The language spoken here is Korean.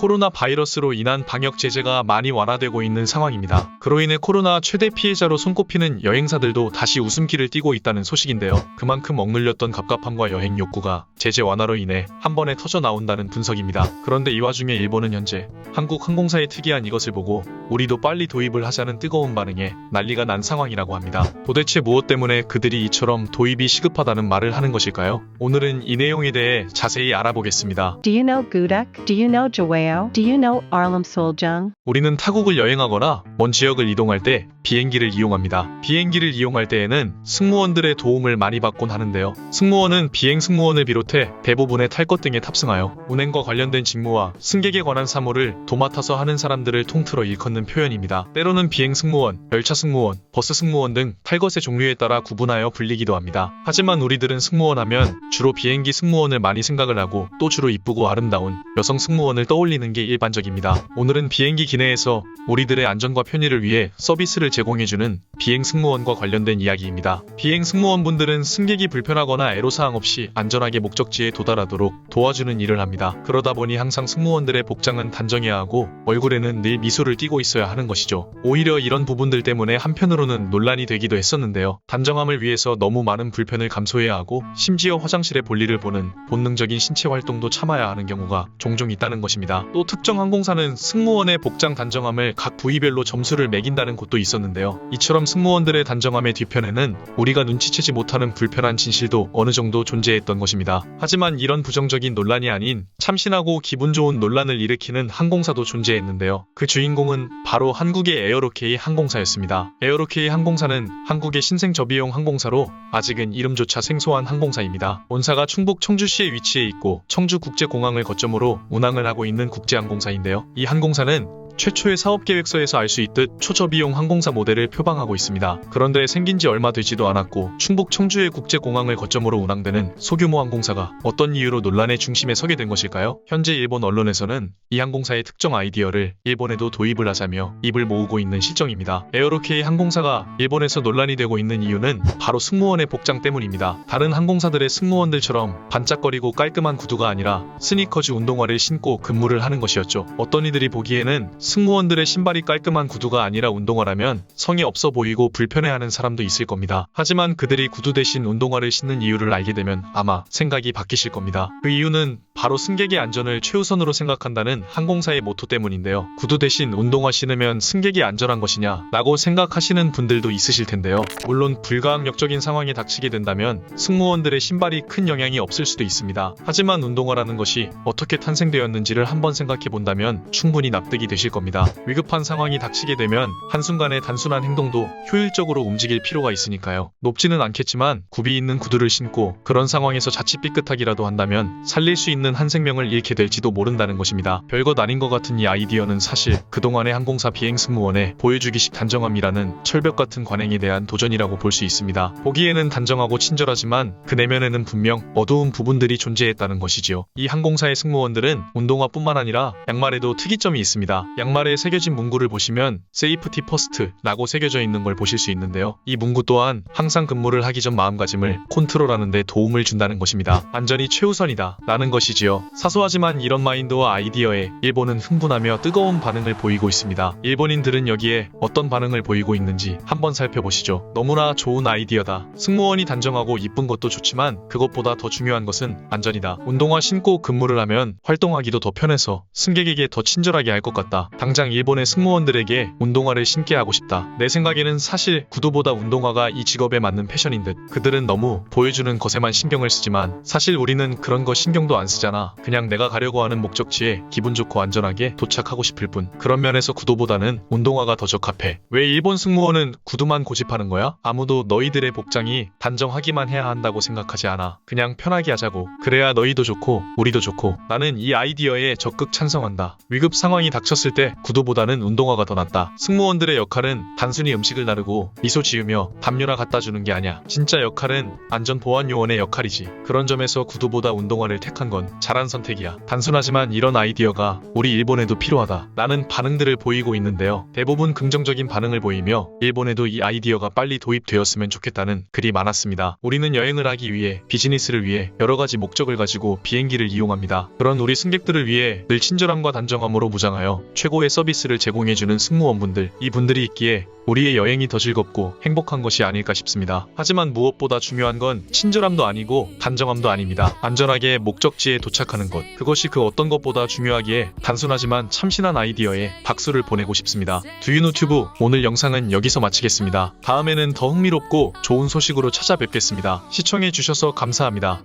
코로나 바이러스로 인한 방역 제재가 많이 완화되고 있는 상황입니다. 그로 인해 코로나 최대 피해자로 손꼽히는 여행사들도 다시 웃음기를 띠고 있다는 소식인데요. 그만큼 억눌렸던 갑갑함과 여행 욕구가 제재 완화로 인해 한 번에 터져 나온다는 분석입니다. 그런데 이 와중에 일본은 현재 한국 항공사의 특이한 이것을 보고 우리도 빨리 도입을 하자는 뜨거운 반응에 난리가 난 상황이라고 합니다. 도대체 무엇 때문에 그들이 이처럼 도입이 시급하다는 말을 하는 것일까요? 오늘은 이 내용에 대해 자세히 알아보겠습니다. Do you know Gudak? Do you know Joao? Do you know Arlam Soljung? 우리는 타국을 여행하거나 먼 지역을 이동할 때 비행기를 이용합니다. 비행기를 이용할 때에는 승무원들의 도움을 많이 받곤 하는데요. 승무원은 비행 승무원을 비롯해 대부분의 탈 것 등에 탑승하여 운행과 관련된 직무와 승객에 관한 사무를 도맡아서 하는 사람들을 통틀어 일컫는 표현입니다. 때로는 비행 승무원, 열차 승무원, 버스 승무원 등 탈 것의 종류에 따라 구분하여 불리기도 합니다. 하지만 우리들은 승무원 하면 주로 비행기 승무원을 많이 생각을 하고 또 주로 이쁘고 아름다운 여성 승무원을 떠올리는 게 일반적입니다. 오늘은 비행기 기내에서 우리들의 안전과 편의를 위해 서비스를 제공해주는 비행 승무원과 관련된 이야기입니다. 비행 승무원분들은 승객이 불편하거나 애로사항 없이 안전하게 목적지에 도달하도록 도와주는 일을 합니다. 그러다 보니 항상 승무원들의 복장은 단정해야 하고 얼굴에는 늘 미소를 띠고 있어야 하는 것이죠. 오히려 이런 부분들 때문에 한편으로는 논란이 되기도 했었는데요. 단정함을 위해서 너무 많은 불편을 감수해야 하고 심지어 화장실에 볼일을 보는 본능적인 신체 활동도 참아야 하는 경우가 종종 있다는 것입니다. 또 특정 항공사는 승무원의 복장 단정함을 각 부위별로 점수를 매긴다는 곳도 있었는데요. 이처럼 승무원들의 단정함의 뒤편에는 우리가 눈치채지 못하는 불편한 진실도 어느 정도 존재했던 것입니다. 하지만 이런 부정적인 논란이 아닌 참신하고 기분 좋은 논란을 일으키는 항공사도 존재했는데요. 그 주인공은 바로 한국의 에어로케이 항공사였습니다. 에어로케이 항공사는 한국의 신생 저비용 항공사로 아직은 이름조차 생소한 항공사입니다. 본사가 충북 청주시에 위치해 있고 청주국제공항을 거점으로 운항을 하고 있는 국제항공사인데요. 이 항공사는 최초의 사업계획서에서 알 수 있듯 초저비용 항공사 모델을 표방하고 있습니다. 그런데 생긴 지 얼마 되지도 않았고 충북 청주의 국제공항을 거점으로 운항되는 소규모 항공사가 어떤 이유로 논란의 중심에 서게 된 것일까요? 현재 일본 언론에서는 이 항공사의 특정 아이디어를 일본에도 도입을 하자며 입을 모으고 있는 실정입니다. 에어로케이 항공사가 일본에서 논란이 되고 있는 이유는 바로 승무원의 복장 때문입니다. 다른 항공사들의 승무원들처럼 반짝거리고 깔끔한 구두가 아니라 스니커즈 운동화를 신고 근무를 하는 것이었죠. 어떤 이들이 보기에는 승무원들의 신발이 깔끔한 구두가 아니라 운동화라면 성의 없어 보이고 불편해하는 사람도 있을 겁니다. 하지만 그들이 구두 대신 운동화를 신는 이유를 알게 되면 아마 생각이 바뀌실 겁니다. 그 이유는 바로 승객의 안전을 최우선으로 생각한다는 항공사의 모토 때문인데요. 구두 대신 운동화 신으면 승객이 안전한 것이냐 라고 생각하시는 분들도 있으실 텐데요. 물론 불가항력적인 상황이 닥치게 된다면 승무원들의 신발이 큰 영향이 없을 수도 있습니다. 하지만 운동화라는 것이 어떻게 탄생되었는지를 한번 생각해 본다면 충분히 납득이 되실 겁니다. 위급한 상황이 닥치게 되면 한순간의 단순한 행동도 효율적으로 움직일 필요가 있으니까요. 높지는 않겠지만 굽이 있는 구두를 신고 그런 상황에서 자칫 삐끗하기라도 한다면 살릴 수 있는 한 생명을 잃게 될지도 모른다는 것입니다. 별것 아닌 것 같은 이 아이디어는 사실 그동안의 항공사 비행 승무원의 보여주기식 단정함이라는 철벽 같은 관행에 대한 도전이라고 볼 수 있습니다. 보기에는 단정하고 친절하지만 그 내면에는 분명 어두운 부분들이 존재했다는 것이지요. 이 항공사의 승무원들은 운동화뿐만 아니라 양말에도 특이점이 있습니다. 양말에 새겨진 문구를 보시면 세이프티 퍼스트 라고 새겨져 있는 걸 보실 수 있는데요. 이 문구 또한 항상 근무를 하기 전 마음가짐을 컨트롤하는 데 도움을 준다는 것입니다. 안전이 최우선이다 라는 것이지요. 사소하지만 이런 마인드와 아이디어에 일본은 흥분하며 뜨거운 반응을 보이고 있습니다. 일본인들은 여기에 어떤 반응을 보이고 있는지 한번 살펴보시죠. 너무나 좋은 아이디어다. 승무원이 단정하고 이쁜 것도 좋지만 그것보다 더 중요한 것은 안전이다. 운동화 신고 근무를 하면 활동하기도 더 편해서 승객에게 더 친절하게 할 것 같다. 당장 일본의 승무원들에게 운동화를 신게 하고 싶다. 내 생각에는 사실 구두보다 운동화가 이 직업에 맞는 패션인 듯. 그들은 너무 보여주는 것에만 신경을 쓰지만 사실 우리는 그런 거 신경도 안 쓰잖아. 그냥 내가 가려고 하는 목적지에 기분 좋고 안전하게 도착하고 싶을 뿐. 그런 면에서 구두보다는 운동화가 더 적합해. 왜 일본 승무원은 구두만 고집하는 거야? 아무도 너희들의 복장이 단정하기만 해야 한다고 생각하지 않아. 그냥 편하게 하자고. 그래야 너희도 좋고 우리도 좋고. 나는 이 아이디어에 적극 찬성한다. 위급 상황이 닥쳤을 때 구두보다는 운동화가 더 낫다. 승무원들의 역할은 단순히 음식을 나르고 미소 지으며 담요나 갖다 주는 게 아니야. 진짜 역할은 안전보안요원의 역할이지. 그런 점에서 구두보다 운동화를 택한 건 잘한 선택이야. 단순하지만 이런 아이디어가 우리 일본에도 필요하다. 라는 반응들을 보이고 있는데요. 대부분 긍정적인 반응을 보이며 일본에도 이 아이디어가 빨리 도입되었으면 좋겠다는 글이 많았습니다. 우리는 여행을 하기 위해 비즈니스를 위해 여러 가지 목적을 가지고 비행기를 이용합니다. 그런 우리 승객들을 위해 늘 친절함과 단정함으로 무장하여 최고의 서비스를 제공해주는 승무원분들, 이분들이 있기에 우리의 여행이 더 즐겁고 행복한 것이 아닐까 싶습니다. 하지만 무엇보다 중요한 건 친절함도 아니고 단정함도 아닙니다. 안전하게 목적지에 도착하는 것, 그것이 그 어떤 것보다 중요하기에 단순하지만 참신한 아이디어에 박수를 보내고 싶습니다. 두유노튜브 오늘 영상은 여기서 마치겠습니다. 다음에는 더 흥미롭고 좋은 소식으로 찾아뵙겠습니다. 시청해주셔서 감사합니다.